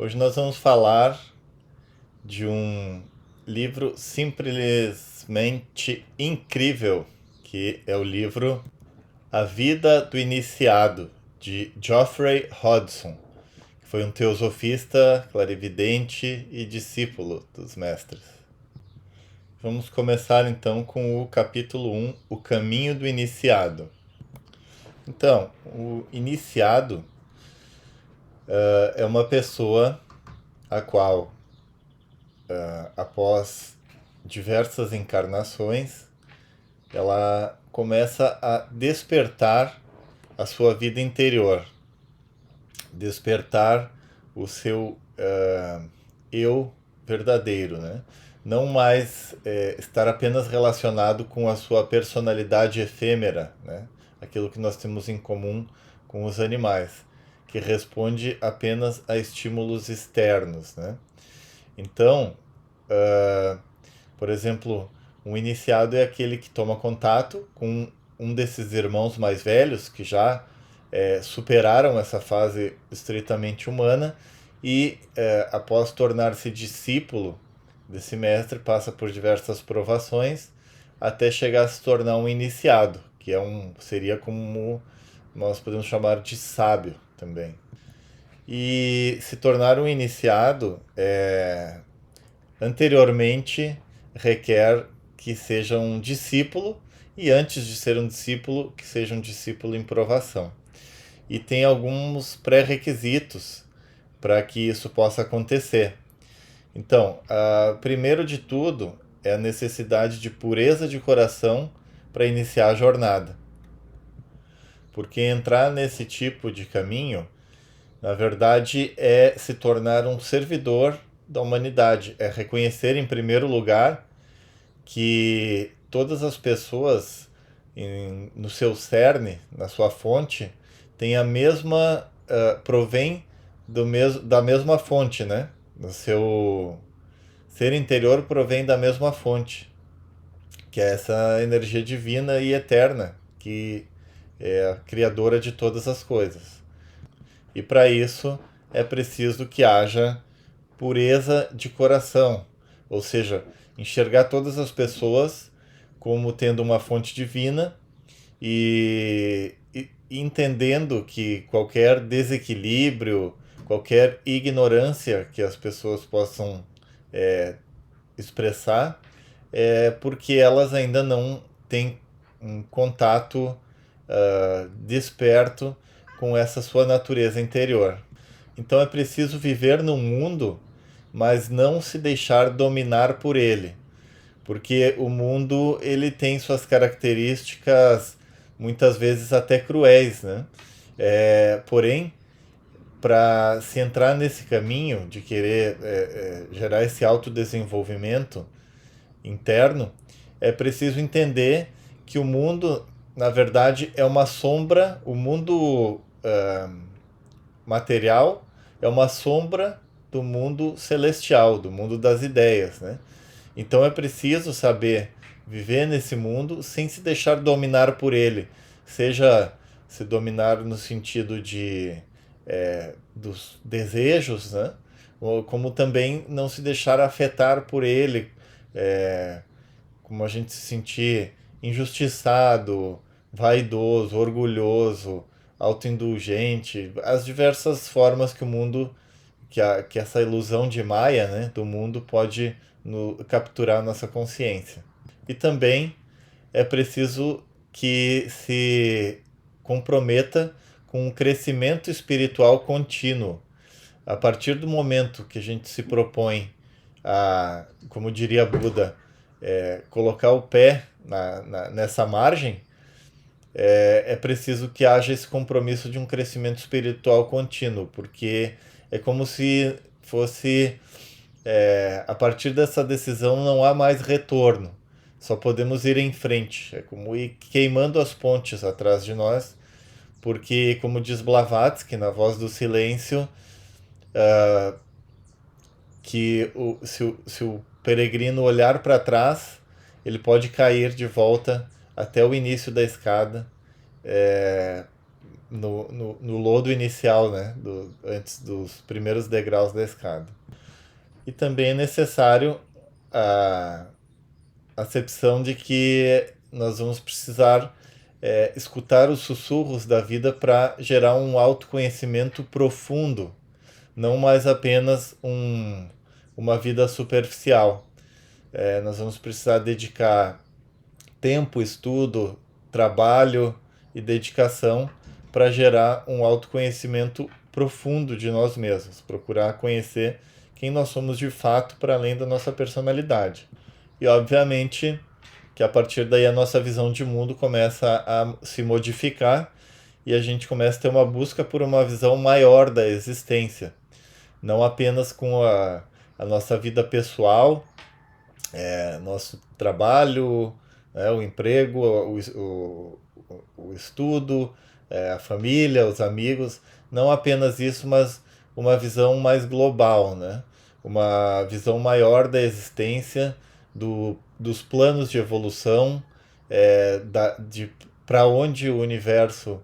Hoje nós vamos falar de um livro simplesmente incrível, que é o livro A Vida do Iniciado, de Geoffrey Hodgson, que foi um teosofista, clarividente e discípulo dos mestres. Vamos começar então com o capítulo 1, O Caminho do Iniciado. Então, o iniciado é uma pessoa a qual após diversas encarnações, ela começa a despertar a sua vida interior, despertar o seu eu verdadeiro, né? Não mais estar apenas relacionado com a sua personalidade efêmera, né? Aquilo que nós temos em comum com os animais, que responde apenas a estímulos externos, né? Então, por exemplo, um iniciado é aquele que toma contato com um desses irmãos mais velhos que já superaram essa fase estritamente humana e, após tornar-se discípulo desse mestre, passa por diversas provações até chegar a se tornar um iniciado, que seria como nós podemos chamar de sábio também. E se tornar um iniciado anteriormente requer que seja um discípulo e antes de ser um discípulo, que seja um discípulo em provação. E tem alguns pré-requisitos para que isso possa acontecer. Então, primeiro de tudo é a necessidade de pureza de coração para iniciar a jornada. Porque entrar nesse tipo de caminho, na verdade, é se tornar um servidor da humanidade, é reconhecer em primeiro lugar que todas as pessoas no seu cerne, na sua fonte, têm a mesma provém da mesma fonte, né? No seu ser interior provém da mesma fonte, que é essa energia divina e eterna que é a criadora de todas as coisas. E para isso é preciso que haja pureza de coração, ou seja, enxergar todas as pessoas como tendo uma fonte divina e entendendo que qualquer desequilíbrio, qualquer ignorância que as pessoas possam expressar é porque elas ainda não têm um contato desperto com essa sua natureza interior. Então é preciso viver no mundo, mas não se deixar dominar por ele, porque o mundo ele tem suas características muitas vezes até cruéis, né? Porém, para se entrar nesse caminho de querer gerar esse autodesenvolvimento interno, é preciso entender que o mundo, na verdade, é uma sombra, o mundo material é uma sombra do mundo celestial, do mundo das ideias, né? Então é preciso saber viver nesse mundo sem se deixar dominar por ele, seja se dominar no sentido de dos desejos, né? Ou como também não se deixar afetar por ele, é, como a gente se sentir injustiçado, vaidoso, orgulhoso, autoindulgente, as diversas formas que o mundo, que essa ilusão de Maia, né, do mundo pode capturar a nossa consciência. E também é preciso que se comprometa com um crescimento espiritual contínuo. A partir do momento que a gente se propõe a, como diria Buda, colocar o pé nessa margem, é preciso que haja esse compromisso de um crescimento espiritual contínuo, porque é como se fosse a partir dessa decisão não há mais retorno, só podemos ir em frente, é como ir queimando as pontes atrás de nós, porque como diz Blavatsky na Voz do Silêncio, que se o peregrino olhar para trás, ele pode cair de volta até o início da escada, no lodo inicial, né? Antes dos primeiros degraus da escada. E também é necessário a acepção de que nós vamos precisar escutar os sussurros da vida para gerar um autoconhecimento profundo, não mais apenas uma vida superficial. Nós vamos precisar dedicar tempo, estudo, trabalho e dedicação para gerar um autoconhecimento profundo de nós mesmos, procurar conhecer quem nós somos de fato para além da nossa personalidade. E obviamente que a partir daí a nossa visão de mundo começa a se modificar e a gente começa a ter uma busca por uma visão maior da existência, não apenas com a nossa vida pessoal, nosso trabalho, o emprego, o estudo, a família, os amigos, não apenas isso, mas uma visão mais global, né? Uma visão maior da existência, dos planos de evolução, para onde o universo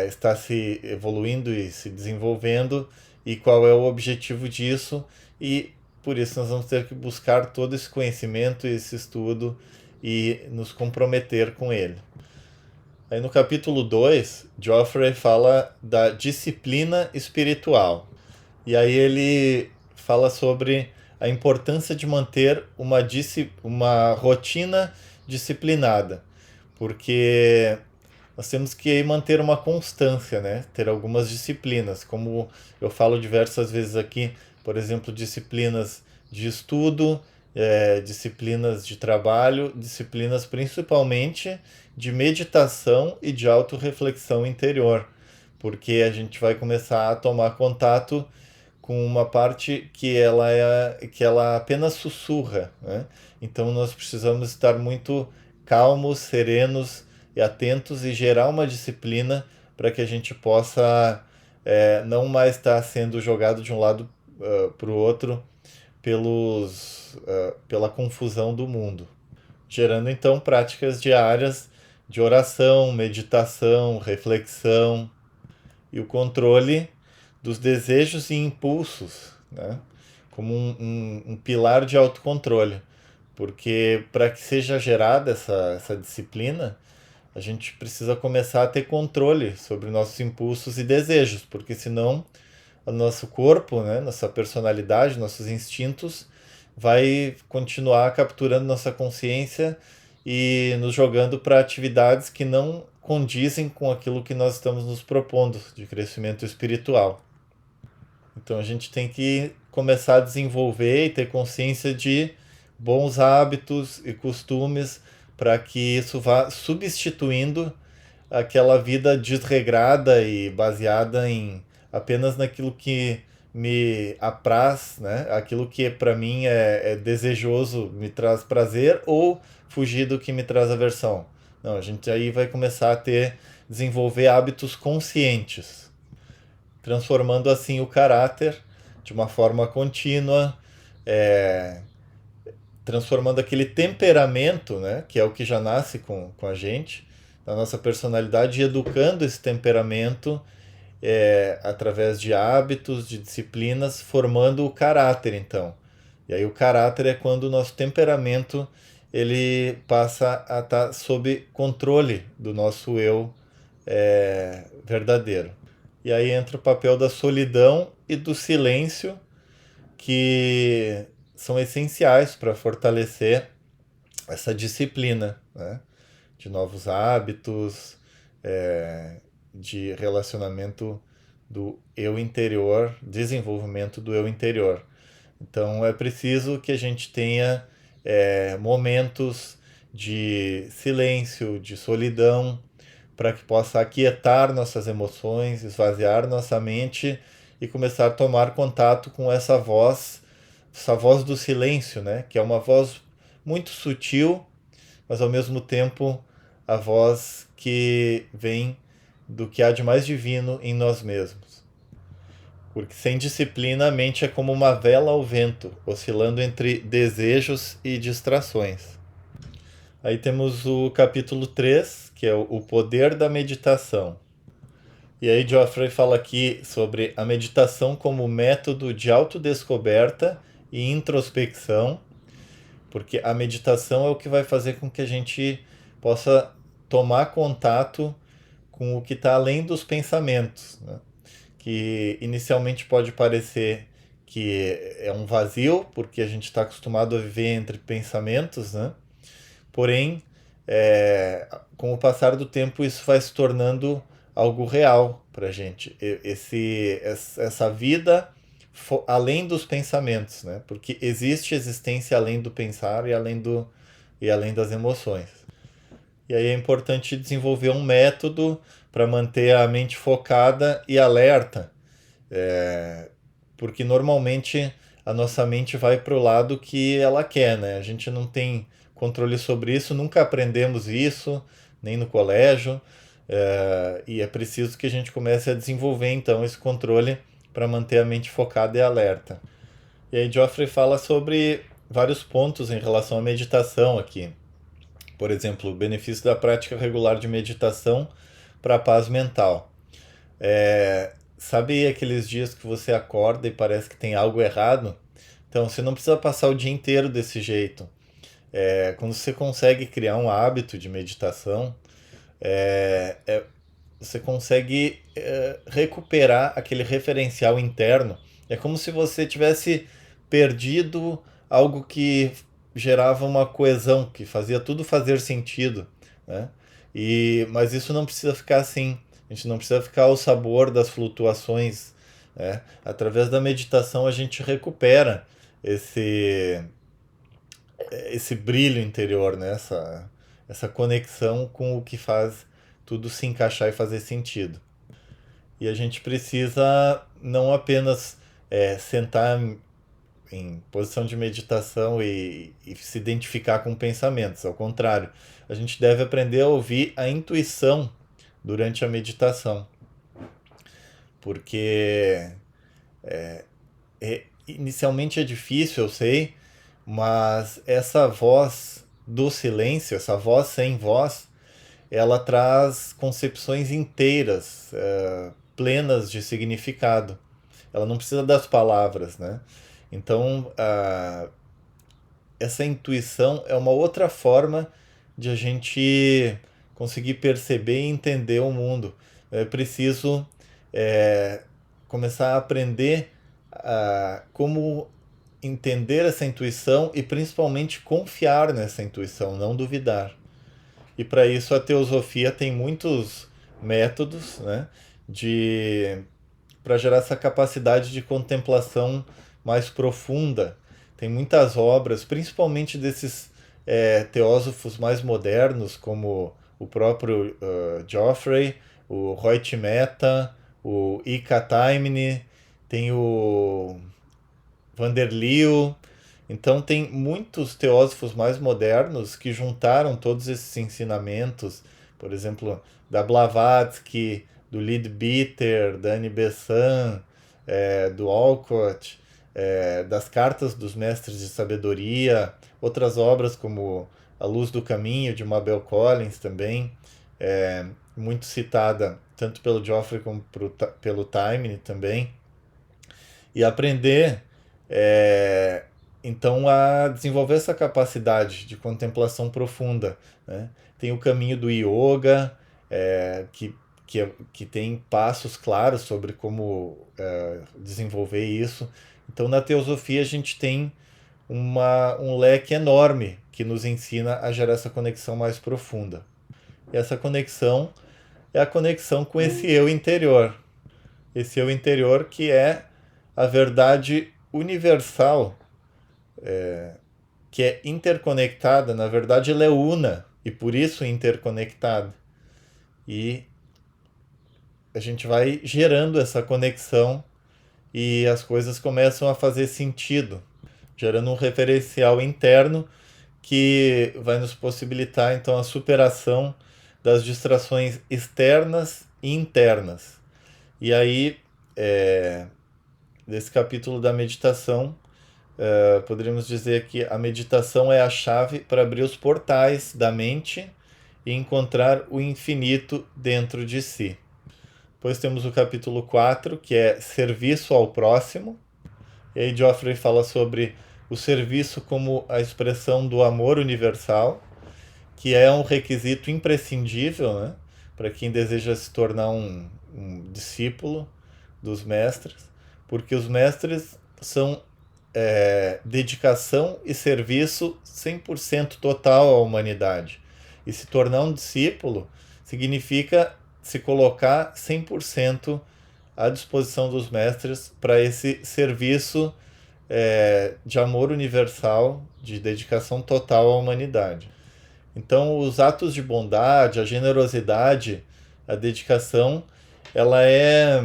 está se evoluindo e se desenvolvendo e qual é o objetivo disso, e por isso nós vamos ter que buscar todo esse conhecimento, esse estudo e nos comprometer com ele. Aí no capítulo 2, Geoffrey fala da disciplina espiritual. E aí ele fala sobre a importância de manter uma rotina disciplinada, porque nós temos que manter uma constância, né? Ter algumas disciplinas, como eu falo diversas vezes aqui, por exemplo, disciplinas de estudo, disciplinas de trabalho, disciplinas principalmente de meditação e de autorreflexão interior, porque a gente vai começar a tomar contato com uma parte que ela apenas sussurra, né? Então nós precisamos estar muito calmos, serenos e atentos e gerar uma disciplina para que a gente possa não mais estar sendo jogado de um lado para o outro pela confusão do mundo, gerando então práticas diárias de oração, meditação, reflexão e o controle dos desejos e impulsos, né? Como um pilar de autocontrole, porque para que seja gerada essa disciplina, a gente precisa começar a ter controle sobre nossos impulsos e desejos, porque senão o nosso corpo, né, nossa personalidade, nossos instintos vai continuar capturando nossa consciência e nos jogando para atividades que não condizem com aquilo que nós estamos nos propondo de crescimento espiritual. Então a gente tem que começar a desenvolver e ter consciência de bons hábitos e costumes para que isso vá substituindo aquela vida desregrada e baseada em apenas naquilo que me apraz, né? Aquilo que para mim é desejoso, me traz prazer, ou fugir do que me traz aversão. Não, a gente aí vai começar a desenvolver hábitos conscientes, transformando assim o caráter de uma forma contínua, transformando aquele temperamento, né, que é o que já nasce com a gente, da nossa personalidade, e educando esse temperamento através de hábitos, de disciplinas, formando o caráter, então. E aí o caráter é quando o nosso temperamento ele passa a estar sob controle do nosso eu verdadeiro. E aí entra o papel da solidão e do silêncio, que são essenciais para fortalecer essa disciplina, né? De novos hábitos, de relacionamento do eu interior, desenvolvimento do eu interior. Então é preciso que a gente tenha momentos de silêncio, de solidão, para que possa aquietar nossas emoções, esvaziar nossa mente e começar a tomar contato com essa voz do silêncio, né? Que é uma voz muito sutil, mas ao mesmo tempo a voz que vem do que há de mais divino em nós mesmos. Porque sem disciplina a mente é como uma vela ao vento, oscilando entre desejos e distrações. Aí temos o capítulo 3, que é o poder da meditação. E aí Geoffrey fala aqui sobre a meditação como método de autodescoberta e introspecção, porque a meditação é o que vai fazer com que a gente possa tomar contato com o que está além dos pensamentos, né? Que inicialmente pode parecer que é um vazio, porque a gente está acostumado a viver entre pensamentos, né? Porém, com o passar do tempo, isso vai se tornando algo real para a gente. Essa vida além dos pensamentos, né? Porque existe existência além do pensar e além das emoções. E aí é importante desenvolver um método para manter a mente focada e alerta, porque normalmente a nossa mente vai para o lado que ela quer, né? A gente não tem controle sobre isso, nunca aprendemos isso, nem no colégio, e é preciso que a gente comece a desenvolver então esse controle para manter a mente focada e alerta. E aí Geoffrey fala sobre vários pontos em relação à meditação aqui. Por exemplo, o benefício da prática regular de meditação para a paz mental. Sabe aqueles dias que você acorda e parece que tem algo errado? Então, você não precisa passar o dia inteiro desse jeito. Quando você consegue criar um hábito de meditação, é, é, você consegue recuperar aquele referencial interno. É como se você tivesse perdido algo que gerava uma coesão, que fazia tudo fazer sentido, né? Mas isso não precisa ficar assim. A gente não precisa ficar ao sabor das flutuações, né? Através da meditação a gente recupera esse, esse brilho interior, né? Essa conexão com o que faz tudo se encaixar e fazer sentido. E a gente precisa não apenas sentar em posição de meditação e se identificar com pensamentos, ao contrário, a gente deve aprender a ouvir a intuição durante a meditação, porque inicialmente é difícil, eu sei, mas essa voz do silêncio, essa voz sem voz, ela traz concepções inteiras, plenas de significado. Ela não precisa das palavras, né? Então, essa intuição é uma outra forma de a gente conseguir perceber e entender o mundo. É preciso é, começar a aprender como entender essa intuição e principalmente confiar nessa intuição, não duvidar. E para isso a teosofia tem muitos métodos, né, de para gerar essa capacidade de contemplação mais profunda. Tem muitas obras, principalmente desses teósofos mais modernos, como o próprio Geoffrey, o Roy Mehta, o Ika Taimni, tem o Vanderlio. Então tem muitos teósofos mais modernos que juntaram todos esses ensinamentos, por exemplo, da Blavatsky, do Leadbeater, da Annie Besant, do Alcott, das Cartas dos Mestres de Sabedoria, outras obras como A Luz do Caminho, de Mabel Collins também, muito citada tanto pelo Geoffrey como pelo Taimni também, e aprender então a desenvolver essa capacidade de contemplação profunda, né? Tem o caminho do yoga, que tem passos claros sobre como desenvolver isso. Então na teosofia a gente tem um leque enorme que nos ensina a gerar essa conexão mais profunda. E essa conexão é a conexão com esse eu interior. Esse eu interior que é a verdade universal, que é interconectada. Na verdade ela é una e por isso interconectada. E a gente vai gerando essa conexão e as coisas começam a fazer sentido, gerando um referencial interno que vai nos possibilitar então a superação das distrações externas e internas. E aí, desse capítulo da meditação, poderíamos dizer que a meditação é a chave para abrir os portais da mente e encontrar o infinito dentro de si. Depois temos o capítulo 4, que é serviço ao próximo. E aí Geoffrey fala sobre o serviço como a expressão do amor universal, que é um requisito imprescindível, né, para quem deseja se tornar um discípulo dos mestres, porque os mestres são dedicação e serviço 100% total à humanidade. E se tornar um discípulo significa se colocar 100% à disposição dos mestres para esse serviço de amor universal, de dedicação total à humanidade. Então, os atos de bondade, a generosidade, a dedicação, ela é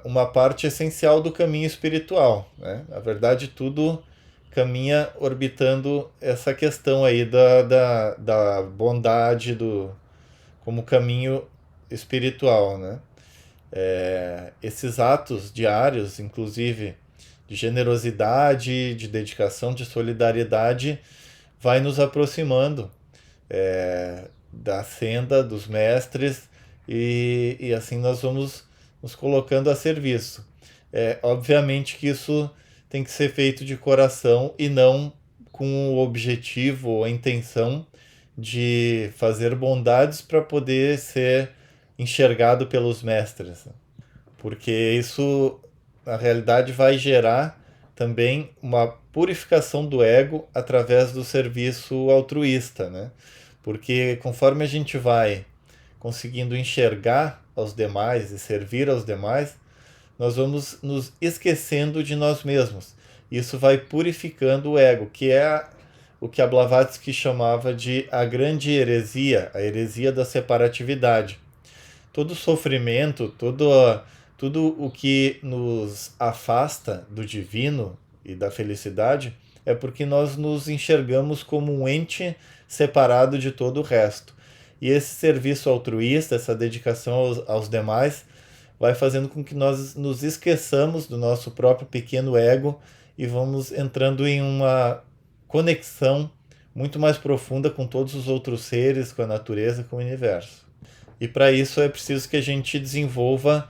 uma parte essencial do caminho espiritual, né? Na verdade, tudo caminha orbitando essa questão aí da bondade como caminho espiritual, né? Esses atos diários, inclusive de generosidade, de dedicação, de solidariedade, vai nos aproximando da senda dos mestres e assim nós vamos nos colocando a serviço. Obviamente que isso tem que ser feito de coração e não com o objetivo ou a intenção de fazer bondades para poder ser enxergado pelos mestres, porque isso na realidade vai gerar também uma purificação do ego através do serviço altruísta, né? Porque conforme a gente vai conseguindo enxergar aos demais e servir aos demais, nós vamos nos esquecendo de nós mesmos. Isso vai purificando o ego, que é o que a Blavatsky chamava de a grande heresia, a heresia da separatividade. Todo sofrimento, tudo o que nos afasta do divino e da felicidade é porque nós nos enxergamos como um ente separado de todo o resto. E esse serviço altruísta, essa dedicação aos demais, vai fazendo com que nós nos esqueçamos do nosso próprio pequeno ego e vamos entrando em uma conexão muito mais profunda com todos os outros seres, com a natureza, com o universo. E para isso é preciso que a gente desenvolva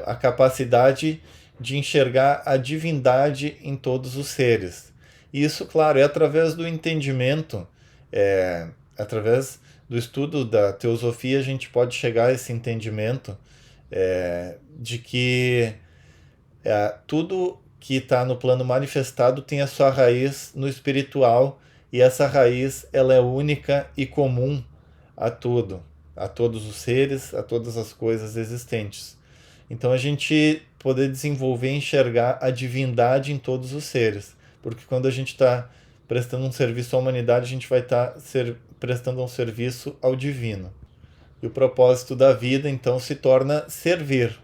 a capacidade de enxergar a divindade em todos os seres. E isso, claro, é através do entendimento, através do estudo da teosofia, a gente pode chegar a esse entendimento de que tudo que está no plano manifestado tem a sua raiz no espiritual, e essa raiz ela é única e comum a tudo, a todos os seres, a todas as coisas existentes. Então a gente poder desenvolver e enxergar a divindade em todos os seres, porque quando a gente está prestando um serviço à humanidade, a gente vai estar prestando um serviço ao divino. E o propósito da vida, então, se torna servir.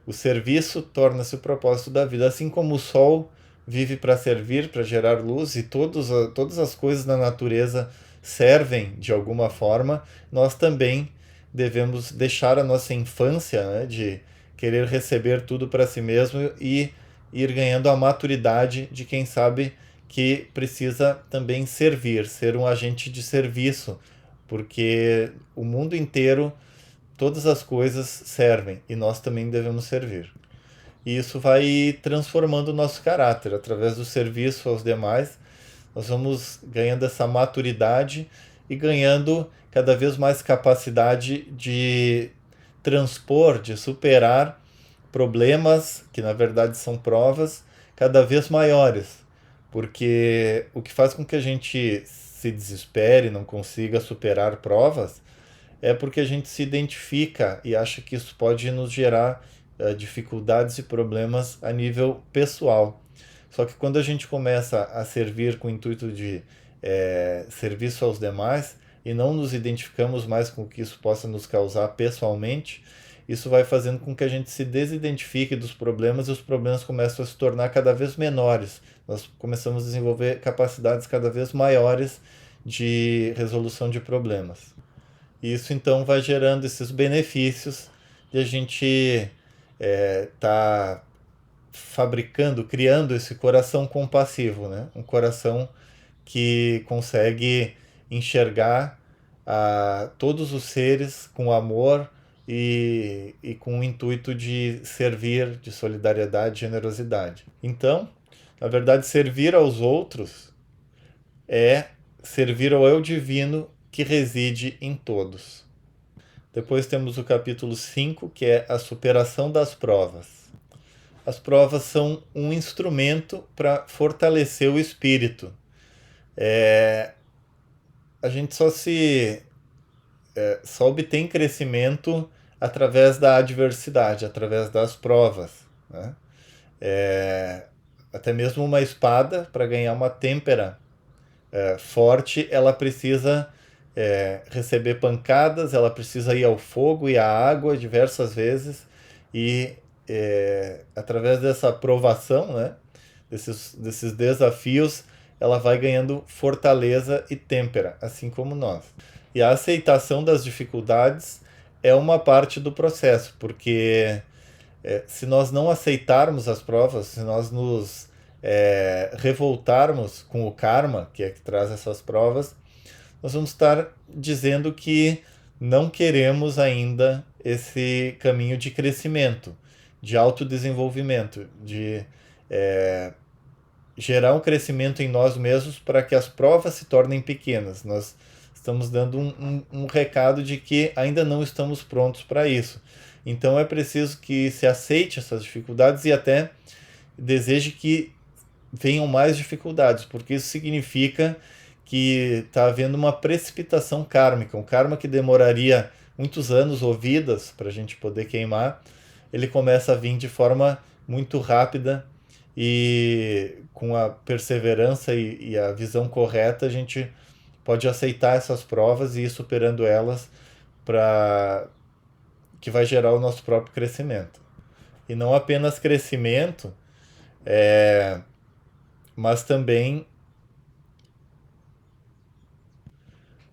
O serviço torna-se o propósito da vida. Assim como o sol vive para servir, para gerar luz, e todas as coisas na natureza servem de alguma forma, nós também devemos deixar a nossa infância, né, de querer receber tudo para si mesmo e ir ganhando a maturidade de quem sabe que precisa também servir, ser um agente de serviço, porque o mundo inteiro, todas as coisas servem e nós também devemos servir. E isso vai transformando o nosso caráter através do serviço aos demais. Nós vamos ganhando essa maturidade e ganhando cada vez mais capacidade de transpor, de superar problemas que na verdade são provas cada vez maiores, porque o que faz com que a gente se desespere, não consiga superar provas, é porque a gente se identifica e acha que isso pode nos gerar dificuldades e problemas a nível pessoal. Só que quando a gente começa a servir com o intuito de serviço aos demais e não nos identificamos mais com o que isso possa nos causar pessoalmente, isso vai fazendo com que a gente se desidentifique dos problemas e os problemas começam a se tornar cada vez menores. Nós começamos a desenvolver capacidades cada vez maiores de resolução de problemas. E isso então vai gerando esses benefícios de a gente tá fabricando, criando esse coração compassivo, né? Um coração que consegue enxergar todos os seres com amor e com o intuito de servir, de solidariedade, generosidade. Então, na verdade, servir aos outros é servir ao eu divino que reside em todos. Depois temos o capítulo 5, que é a superação das provas. As provas são um instrumento para fortalecer o espírito. A gente só obtém crescimento através da adversidade, através das provas, né? Até mesmo uma espada, para ganhar uma têmpera forte, ela precisa receber pancadas, ela precisa ir ao fogo e à água diversas vezes, e através dessa provação, né, desses desafios, ela vai ganhando fortaleza e têmpera, assim como nós. E a aceitação das dificuldades é uma parte do processo, porque se nós não aceitarmos as provas, se nós nos revoltarmos com o karma, que é que traz essas provas, nós vamos estar dizendo que não queremos ainda esse caminho de crescimento, de autodesenvolvimento, de gerar um crescimento em nós mesmos para que as provas se tornem pequenas. Nós estamos dando um recado de que ainda não estamos prontos para isso. Então é preciso que se aceite essas dificuldades e até deseje que venham mais dificuldades, porque isso significa que está havendo uma precipitação kármica. Um karma que demoraria muitos anos ou vidas para a gente poder queimar, ele começa a vir de forma muito rápida, e com a perseverança e a visão correta a gente pode aceitar essas provas e ir superando elas, para que vai gerar o nosso próprio crescimento. E não apenas crescimento, mas também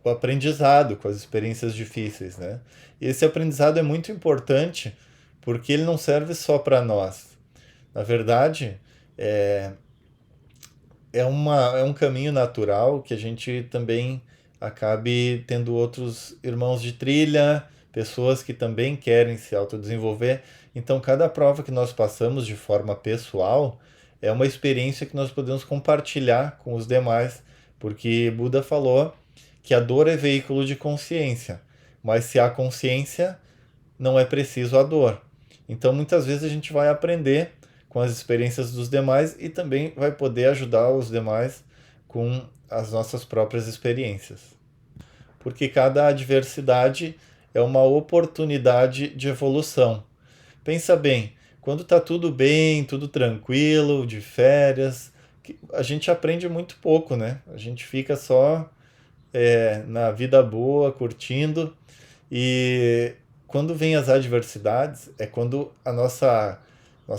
o aprendizado com as experiências difíceis, né? E esse aprendizado é muito importante porque ele não serve só para nós. Na verdade, é um caminho natural que a gente também acabe tendo outros irmãos de trilha, pessoas que também querem se autodesenvolver. Então, cada prova que nós passamos de forma pessoal é uma experiência que nós podemos compartilhar com os demais, porque Buda falou que a dor é veículo de consciência, mas se há consciência, não é preciso a dor. Então, muitas vezes a gente vai aprender com as experiências dos demais e também vai poder ajudar os demais com as nossas próprias experiências. Porque cada adversidade é uma oportunidade de evolução. Pensa bem, quando está tudo bem, tudo tranquilo, de férias, a gente aprende muito pouco, né? A gente fica só na vida boa, curtindo, e quando vem as adversidades, é quando a nossa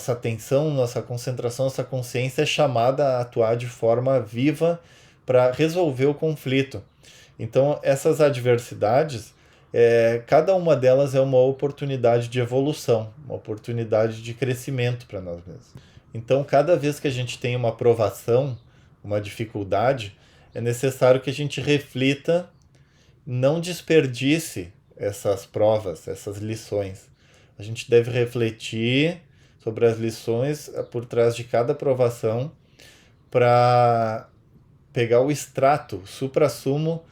atenção, nossa concentração, nossa consciência é chamada a atuar de forma viva para resolver o conflito. Então, essas adversidades, cada uma delas é uma oportunidade de evolução, uma oportunidade de crescimento para nós mesmos. Então, cada vez que a gente tem uma provação, uma dificuldade, é necessário que a gente reflita, não desperdice essas provas, essas lições. A gente deve refletir sobre as lições por trás de cada provação, para pegar o extrato, o suprassumo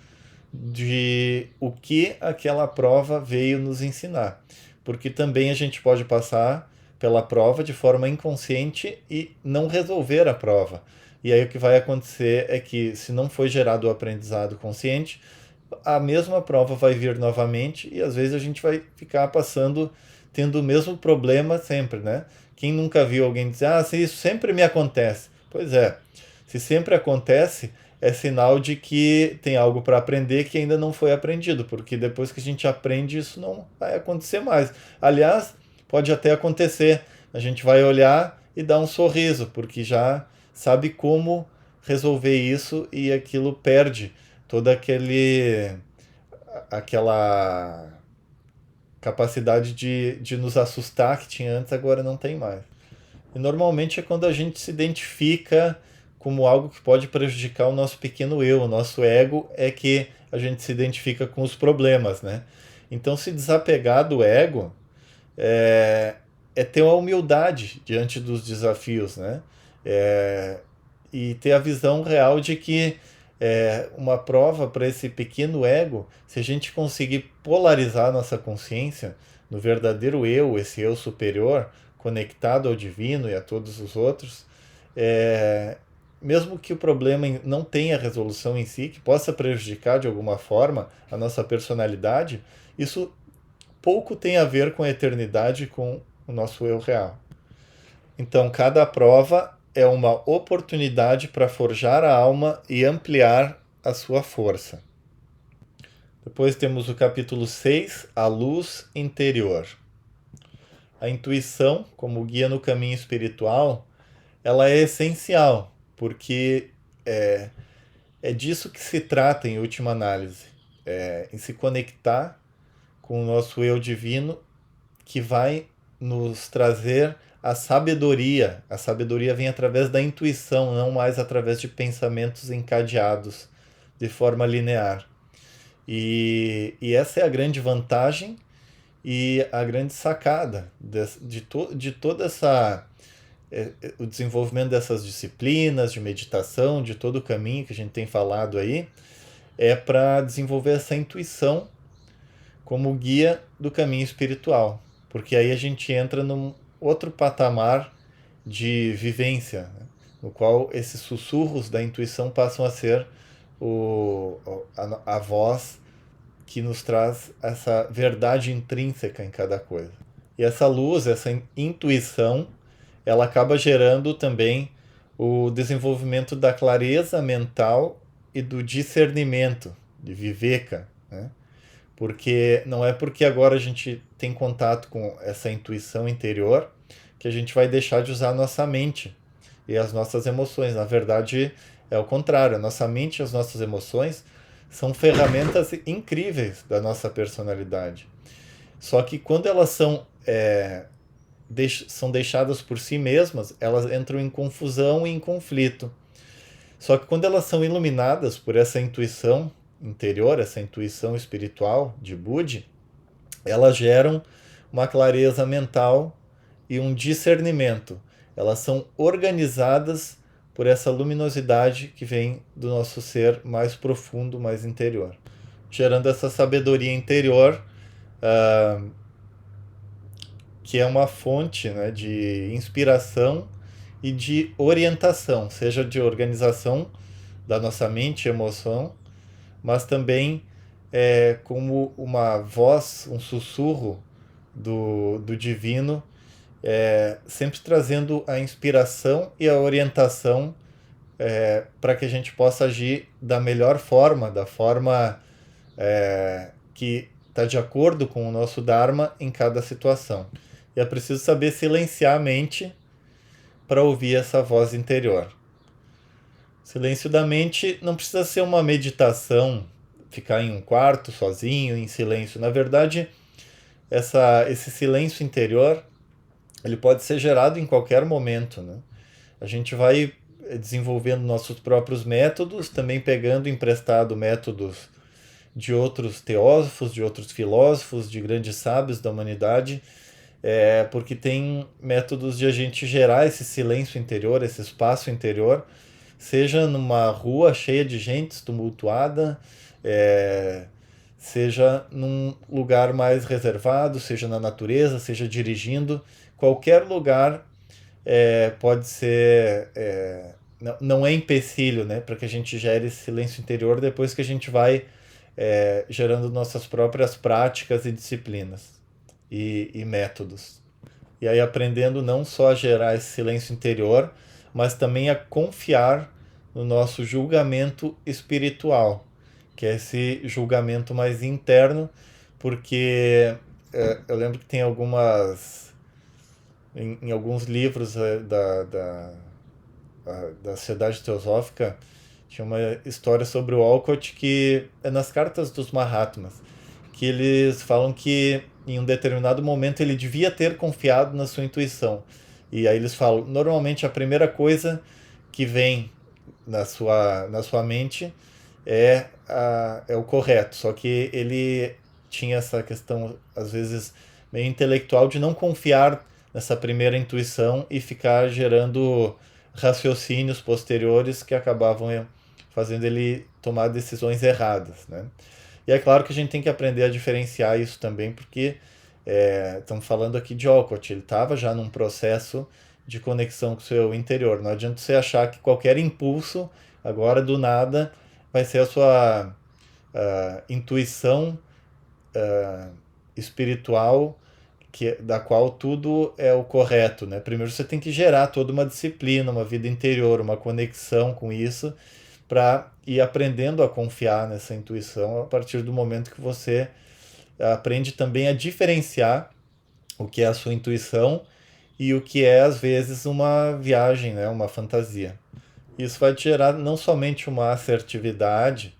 de o que aquela prova veio nos ensinar. Porque também a gente pode passar pela prova de forma inconsciente e não resolver a prova. E aí o que vai acontecer é que, se não foi gerado o aprendizado consciente, a mesma prova vai vir novamente e às vezes a gente vai ficar tendo o mesmo problema sempre, né? Quem nunca viu alguém dizer, isso sempre me acontece? Pois é, se sempre acontece, é sinal de que tem algo para aprender que ainda não foi aprendido, porque depois que a gente aprende, isso não vai acontecer mais. Aliás, pode até acontecer, a gente vai olhar e dar um sorriso, porque já sabe como resolver isso, e aquilo perde toda aquela capacidade de nos assustar que tinha antes, agora não tem mais. E normalmente é quando a gente se identifica como algo que pode prejudicar o nosso pequeno eu, o nosso ego, é que a gente se identifica com os problemas, né? Então, se desapegar do ego é, é ter uma humildade diante dos desafios, né? É, e ter a visão real de que uma prova para esse pequeno ego, se a gente conseguir polarizar nossa consciência no verdadeiro eu, esse eu superior, conectado ao divino e a todos os outros, é, mesmo que o problema não tenha resolução em si, que possa prejudicar de alguma forma a nossa personalidade, isso pouco tem a ver com a eternidade, com o nosso eu real. Então, cada prova é uma oportunidade para forjar a alma e ampliar a sua força. Depois temos o capítulo 6, a luz interior. A intuição, como guia no caminho espiritual, ela é essencial, porque é disso que se trata em última análise, em se conectar com o nosso eu divino, que vai nos trazer a sabedoria. A sabedoria vem através da intuição, não mais através de pensamentos encadeados de forma linear. E essa é a grande vantagem e a grande sacada de toda essa o desenvolvimento dessas disciplinas de meditação, de todo o caminho que a gente tem falado aí, é para desenvolver essa intuição como guia do caminho espiritual, porque aí a gente entra num outro patamar de vivência, né? No qual esses sussurros da intuição passam a ser a voz que nos traz essa verdade intrínseca em cada coisa. E essa luz, essa intuição, ela acaba gerando também o desenvolvimento da clareza mental e do discernimento, de viveka, né? Porque não é porque agora a gente tem contato com essa intuição interior que a gente vai deixar de usar a nossa mente e as nossas emoções. Na verdade, é o contrário. A nossa mente e as nossas emoções são ferramentas incríveis da nossa personalidade. Só que quando elas são deixadas por si mesmas, elas entram em confusão e em conflito. Só que quando elas são iluminadas por essa intuição interior, essa intuição espiritual de Budi, elas geram uma clareza mental e um discernimento. Elas são organizadas por essa luminosidade que vem do nosso ser mais profundo, mais interior, gerando essa sabedoria interior, que é uma fonte, né, de inspiração e de orientação, seja de organização da nossa mente e emoção, mas também como uma voz, um sussurro do divino, sempre trazendo a inspiração e a orientação para que a gente possa agir da melhor forma, da forma que está de acordo com o nosso Dharma em cada situação. E é preciso saber silenciar a mente para ouvir essa voz interior. Silêncio da mente não precisa ser uma meditação, ficar em um quarto sozinho, em silêncio. Na verdade, esse silêncio interior, ele pode ser gerado em qualquer momento, né? A gente vai desenvolvendo nossos próprios métodos, também pegando emprestado métodos de outros teósofos, de outros filósofos, de grandes sábios da humanidade, porque tem métodos de a gente gerar esse silêncio interior, esse espaço interior, seja numa rua cheia de gente tumultuada, seja num lugar mais reservado, seja na natureza, seja dirigindo. Qualquer lugar pode ser. Não é empecilho, né, para que a gente gere esse silêncio interior depois que a gente vai gerando nossas próprias práticas e disciplinas e métodos. E aí aprendendo não só a gerar esse silêncio interior, mas também a confiar no nosso julgamento espiritual, que é esse julgamento mais interno, porque eu lembro que tem em alguns livros da Sociedade Teosófica, tinha uma história sobre o Olcott que é nas cartas dos Mahatmas, que eles falam que em um determinado momento ele devia ter confiado na sua intuição. E aí eles falam, normalmente a primeira coisa que vem na sua mente é o correto, só que ele tinha essa questão, às vezes, meio intelectual de não confiar nessa primeira intuição e ficar gerando raciocínios posteriores que acabavam fazendo ele tomar decisões erradas, né? E é claro que a gente tem que aprender a diferenciar isso também, porque estamos falando aqui de Olcott, ele estava já num processo de conexão com o seu interior. Não adianta você achar que qualquer impulso, agora do nada, vai ser a sua intuição espiritual, da qual tudo é o correto, né? Primeiro você tem que gerar toda uma disciplina, uma vida interior, uma conexão com isso, para ir aprendendo a confiar nessa intuição a partir do momento que você aprende também a diferenciar o que é a sua intuição e o que é, às vezes, uma viagem, né? Uma fantasia. Isso vai te gerar não somente uma assertividade,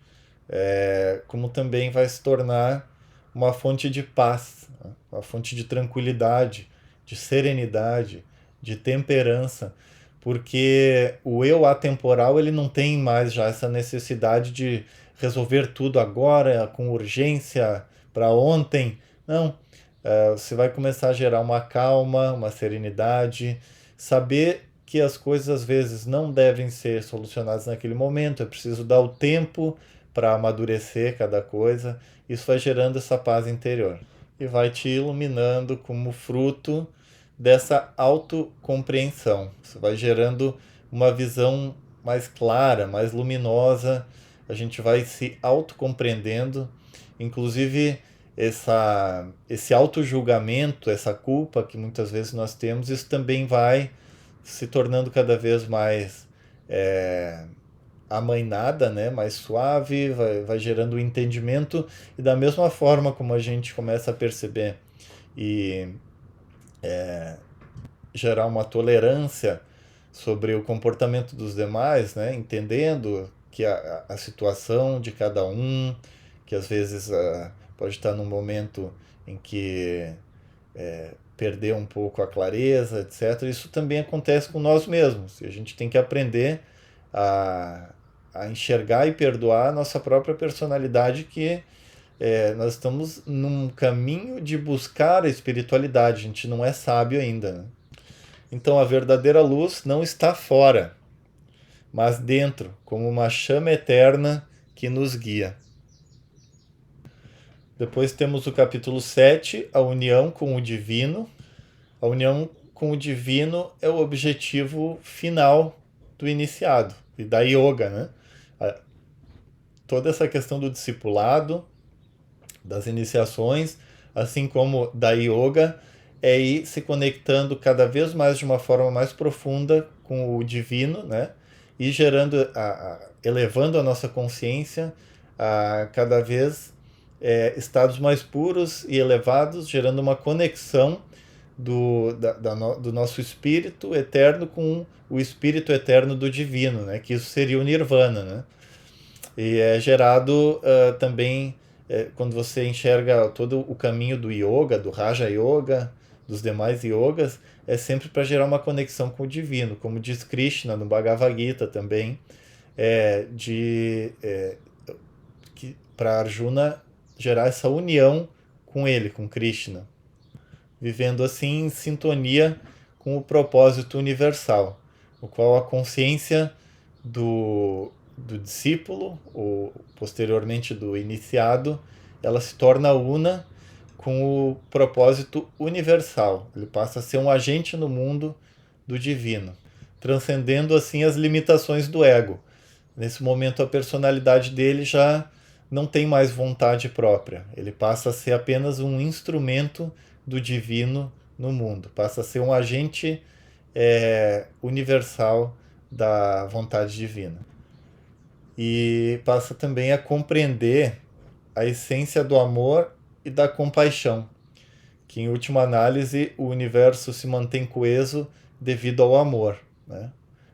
como também vai se tornar uma fonte de paz, né? Uma fonte de tranquilidade, de serenidade, de temperança, porque o eu atemporal ele não tem mais já essa necessidade de resolver tudo agora, com urgência, para ontem. Não, você vai começar a gerar uma calma, uma serenidade, saber que as coisas às vezes não devem ser solucionadas naquele momento, é preciso dar o tempo para amadurecer cada coisa. Isso vai gerando essa paz interior e vai te iluminando como fruto dessa autocompreensão. Isso vai gerando uma visão mais clara, mais luminosa. A gente vai se autocompreendendo, inclusive esse auto-julgamento, essa culpa que muitas vezes nós temos, isso também vai se tornando cada vez mais amainada, né? Mais suave, vai gerando um entendimento, e da mesma forma como a gente começa a perceber e gerar uma tolerância sobre o comportamento dos demais, né? Entendendo que a situação de cada um, que às vezes pode estar num momento em que perdeu um pouco a clareza, etc. Isso também acontece com nós mesmos. E a gente tem que aprender a, a enxergar e perdoar a nossa própria personalidade, que nós estamos num caminho de buscar a espiritualidade. A gente não é sábio ainda, né? Então a verdadeira luz não está fora, mas dentro, como uma chama eterna que nos guia. Depois temos o capítulo 7, a união com o divino. A união com o divino é o objetivo final do iniciado e da yoga, né? Toda essa questão do discipulado, das iniciações, assim como da yoga, é ir se conectando cada vez mais de uma forma mais profunda com o divino, né? E gerando, elevando a nossa consciência a cada vez estados mais puros e elevados, gerando uma conexão do nosso espírito eterno com o espírito eterno do divino, né? Que isso seria o nirvana, né? E é gerado também quando você enxerga todo o caminho do yoga, do Raja Yoga, dos demais yogas, é sempre para gerar uma conexão com o divino, como diz Krishna no Bhagavad Gita também, para Arjuna gerar essa união com ele, com Krishna, vivendo assim em sintonia com o propósito universal, o qual a consciência do discípulo, ou posteriormente do iniciado, ela se torna una com o propósito universal. Ele passa a ser um agente no mundo do divino, transcendendo assim as limitações do ego. Nesse momento a personalidade dele já não tem mais vontade própria. Ele passa a ser apenas um instrumento do divino no mundo. Passa a ser um agente universal da vontade divina. E passa também a compreender a essência do amor e da compaixão, que em última análise o universo se mantém coeso devido ao amor, né?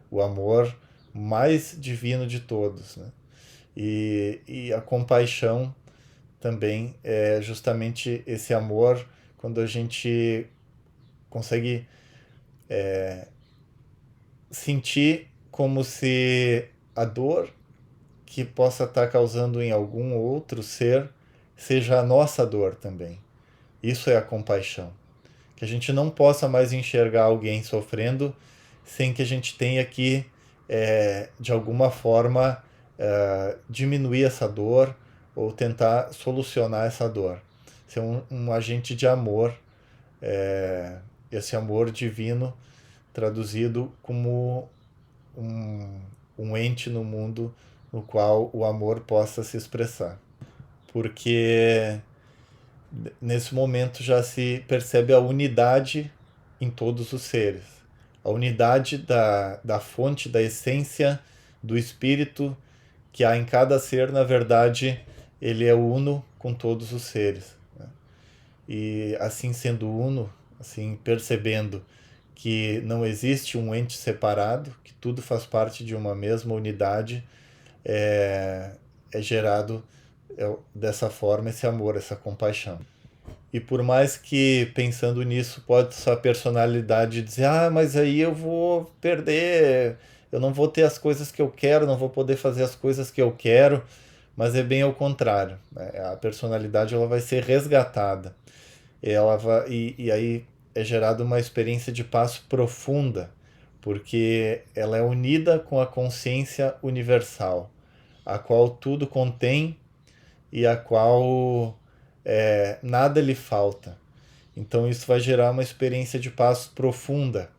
O amor mais divino de todos, né? E a compaixão também é justamente esse amor, quando a gente consegue sentir como se a dor que possa estar causando em algum outro ser seja a nossa dor também. Isso é a compaixão. Que a gente não possa mais enxergar alguém sofrendo sem que a gente tenha que, de alguma forma, diminuir essa dor ou tentar solucionar essa dor. Ser um agente de amor, esse amor divino traduzido como um, um ente no mundo no qual o amor possa se expressar. Porque nesse momento já se percebe a unidade em todos os seres. A unidade da fonte, da essência, do espírito que há em cada ser, na verdade, ele é uno com todos os seres. Né? E assim sendo uno, assim percebendo que não existe um ente separado, que tudo faz parte de uma mesma unidade, é gerado dessa forma esse amor, essa compaixão. E por mais que, pensando nisso, pode sua personalidade dizer, ah, mas aí eu vou perder, eu não vou ter as coisas que eu quero, não vou poder fazer as coisas que eu quero, mas é bem ao contrário. Né? A personalidade ela vai ser resgatada. E aí é gerada uma experiência de paz profunda, porque ela é unida com a consciência universal, a qual tudo contém e a qual nada lhe falta. Então isso vai gerar uma experiência de paz profunda.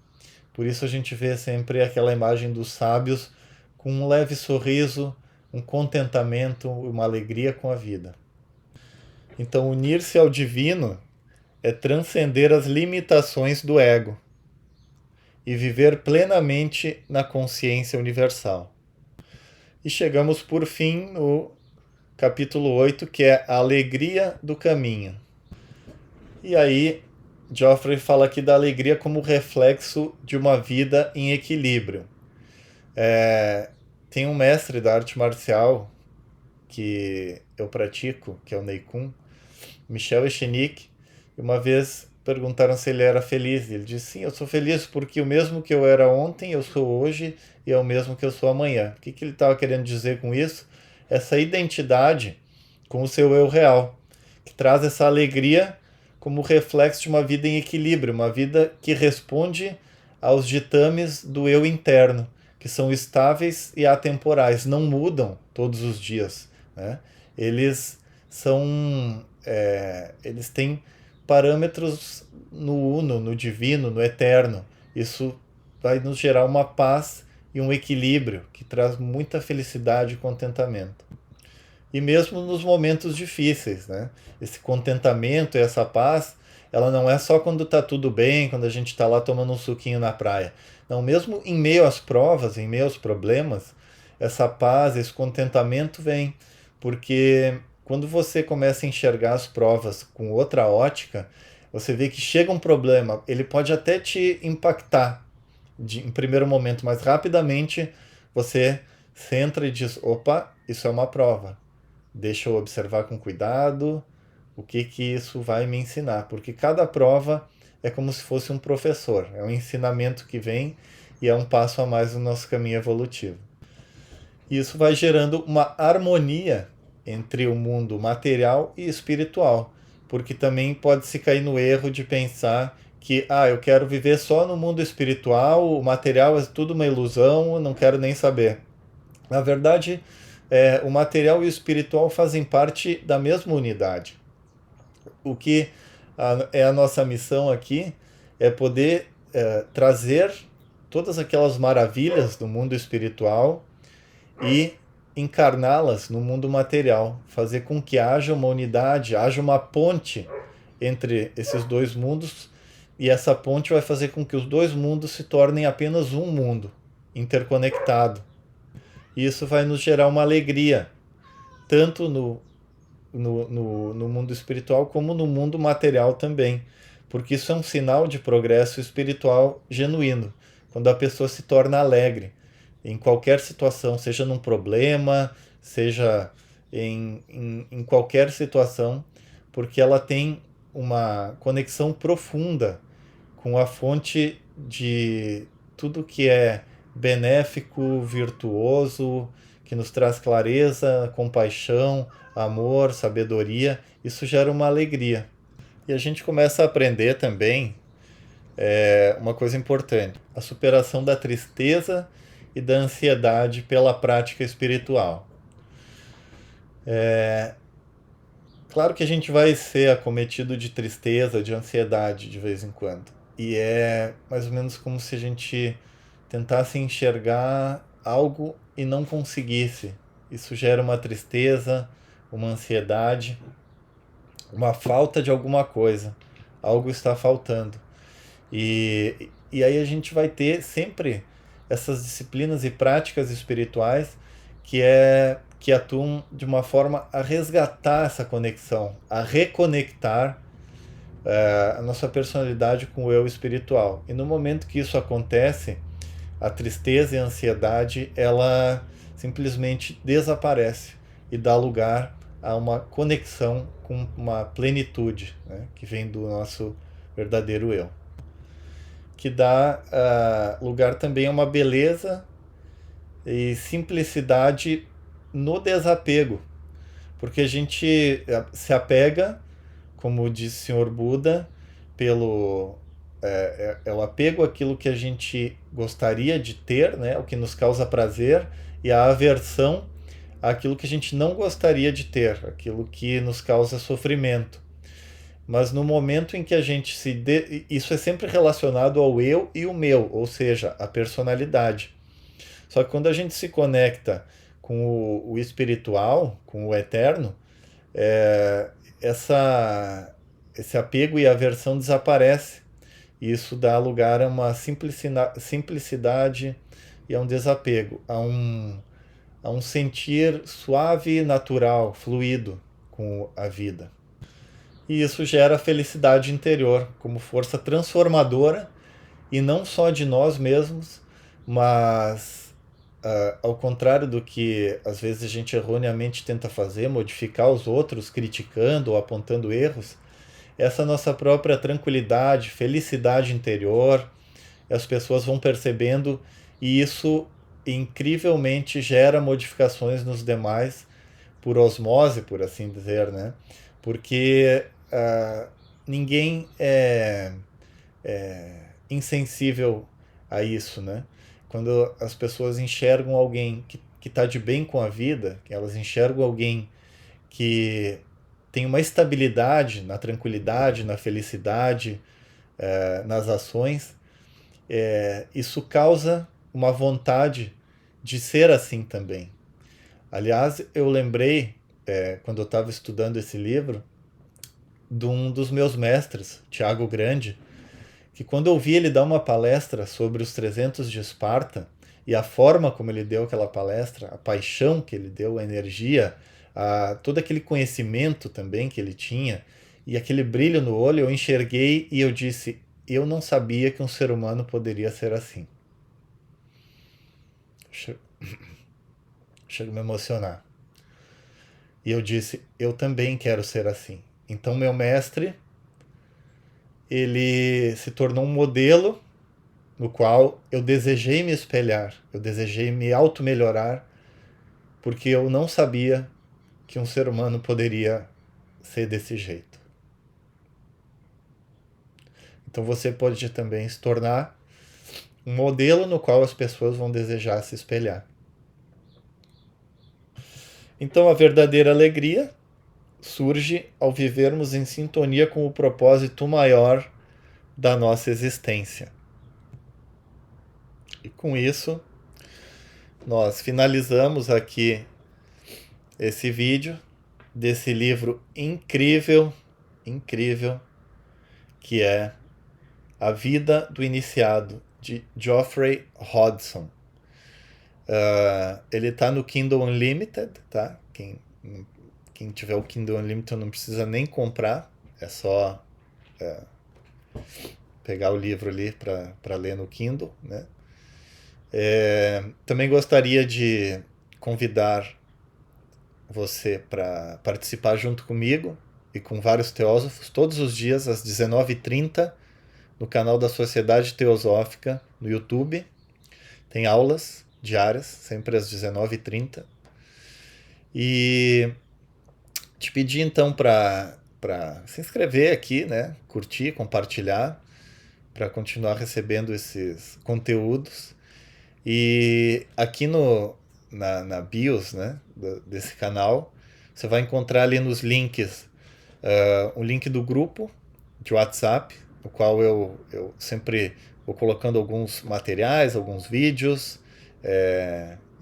Por isso a gente vê sempre aquela imagem dos sábios com um leve sorriso, um contentamento, uma alegria com a vida. Então unir-se ao divino é transcender as limitações do ego e viver plenamente na consciência universal. E chegamos por fim no capítulo 8, que é a alegria do caminho. E aí, Geoffrey fala aqui da alegria como reflexo de uma vida em equilíbrio. Tem um mestre da arte marcial que eu pratico, que é o Neikun, Michel Echenique, e uma vez perguntaram se ele era feliz. Ele disse, sim, eu sou feliz porque o mesmo que eu era ontem, eu sou hoje e é o mesmo que eu sou amanhã. O que ele estava querendo dizer com isso? Essa identidade com o seu eu real, que traz essa alegria como reflexo de uma vida em equilíbrio, uma vida que responde aos ditames do eu interno, que são estáveis e atemporais, não mudam todos os dias. Né? Eles são, eles têm parâmetros no uno, no divino, no eterno. Isso vai nos gerar uma paz e um equilíbrio que traz muita felicidade e contentamento. E mesmo nos momentos difíceis, né? Esse contentamento e essa paz, ela não é só quando está tudo bem, quando a gente está lá tomando um suquinho na praia. Não, mesmo em meio às provas, em meio aos problemas, essa paz, esse contentamento vem, porque quando você começa a enxergar as provas com outra ótica, você vê que chega um problema, ele pode até te impactar em primeiro momento, mas rapidamente você centra e diz, opa, isso é uma prova. Deixa eu observar com cuidado o que isso vai me ensinar, porque cada prova é como se fosse um professor, é um ensinamento que vem e é um passo a mais no nosso caminho evolutivo. E isso vai gerando uma harmonia entre o mundo material e espiritual, porque também pode se cair no erro de pensar que eu quero viver só no mundo espiritual, o material é tudo uma ilusão, eu não quero nem saber. Na verdade, o material e o espiritual fazem parte da mesma unidade. O que é a nossa missão aqui é poder trazer todas aquelas maravilhas do mundo espiritual e encarná-las no mundo material, fazer com que haja uma unidade, haja uma ponte entre esses dois mundos, e essa ponte vai fazer com que os dois mundos se tornem apenas um mundo interconectado. E isso vai nos gerar uma alegria, tanto no mundo espiritual como no mundo material também, porque isso é um sinal de progresso espiritual genuíno, quando a pessoa se torna alegre em qualquer situação, seja num problema, seja em qualquer situação, porque ela tem uma conexão profunda com a fonte de tudo que é benéfico, virtuoso, que nos traz clareza, compaixão, amor, sabedoria. Isso gera uma alegria. E a gente começa a aprender também uma coisa importante: a superação da tristeza e da ansiedade pela prática espiritual. Claro que a gente vai ser acometido de tristeza, de ansiedade de vez em quando. E é mais ou menos como se a gente tentasse enxergar algo e não conseguisse. Isso gera uma tristeza, uma ansiedade, uma falta de alguma coisa. Algo está faltando. E aí a gente vai ter sempre essas disciplinas e práticas espirituais que atuam de uma forma a resgatar essa conexão, a reconectar a nossa personalidade com o eu espiritual. E no momento que isso acontece, a tristeza e a ansiedade, ela simplesmente desaparece e dá lugar a uma conexão com uma plenitude, né, que vem do nosso verdadeiro eu. Que dá lugar também a uma beleza e simplicidade no desapego. Porque a gente se apega, como disse o Senhor Buda, pelo o apego àquilo que a gente gostaria de ter, né, o que nos causa prazer, e a aversão àquilo que a gente não gostaria de ter, aquilo que nos causa sofrimento. Mas no momento em que a gente isso é sempre relacionado ao eu e o meu, ou seja, a personalidade. Só que quando a gente se conecta com o espiritual, com o eterno, esse apego e aversão desaparece. E isso dá lugar a uma simplicidade e a um desapego, a um sentir suave, natural, fluido com a vida. E isso gera felicidade interior como força transformadora, e não só de nós mesmos, mas ao contrário do que às vezes a gente erroneamente tenta fazer, modificar os outros, criticando ou apontando erros, essa nossa própria tranquilidade, felicidade interior, as pessoas vão percebendo, e isso incrivelmente gera modificações nos demais por osmose, por assim dizer, né? Porque ninguém é insensível a isso, né? Quando as pessoas enxergam alguém que está de bem com a vida, que elas enxergam alguém que tem uma estabilidade na tranquilidade, na felicidade, nas ações, isso causa uma vontade de ser assim também. Aliás, eu lembrei, quando eu estava estudando esse livro, de um dos meus mestres, Tiago Grande, que quando eu vi ele dar uma palestra sobre os 300 de Esparta, e a forma como ele deu aquela palestra, a paixão que ele deu, a energia, todo aquele conhecimento também que ele tinha, e aquele brilho no olho, eu enxerguei e eu disse: eu não sabia que um ser humano poderia ser assim. Chego a me emocionar. E eu disse: eu também quero ser assim. Então meu mestre, ele se tornou um modelo no qual eu desejei me espelhar, eu desejei me auto-melhorar, porque eu não sabia que um ser humano poderia ser desse jeito. Então você pode também se tornar um modelo no qual as pessoas vão desejar se espelhar. Então a verdadeira alegria surge ao vivermos em sintonia com o propósito maior da nossa existência. E com isso, nós finalizamos aqui esse vídeo desse livro incrível, que é A Vida do Iniciado, de Geoffrey Hodgson. Ele está no Kindle Unlimited, tá? Quem tiver o Kindle Unlimited não precisa nem comprar, é só pegar o livro ali para ler no Kindle, né? Também gostaria de convidar você para participar junto comigo e com vários teósofos todos os dias às 19h30 no canal da Sociedade Teosófica no YouTube. Tem aulas diárias, sempre às 19h30. E te pedir então para se inscrever aqui, né? Curtir, compartilhar, para continuar recebendo esses conteúdos. E aqui na BIOS, né, desse canal, você vai encontrar ali nos links o link do grupo de WhatsApp, no qual eu sempre vou colocando alguns materiais, alguns vídeos.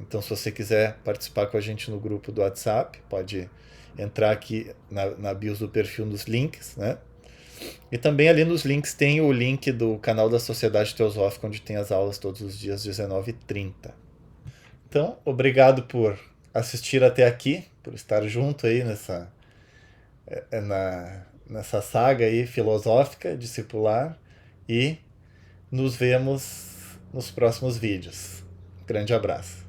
Então, se você quiser participar com a gente no grupo do WhatsApp, pode entrar aqui na BIOS do perfil nos links, né? E também ali nos links tem o link do canal da Sociedade Teosófica, onde tem as aulas todos os dias, 19h30. Então, obrigado por assistir até aqui, por estar junto aí nessa saga aí filosófica, discipular, e nos vemos nos próximos vídeos. Grande abraço.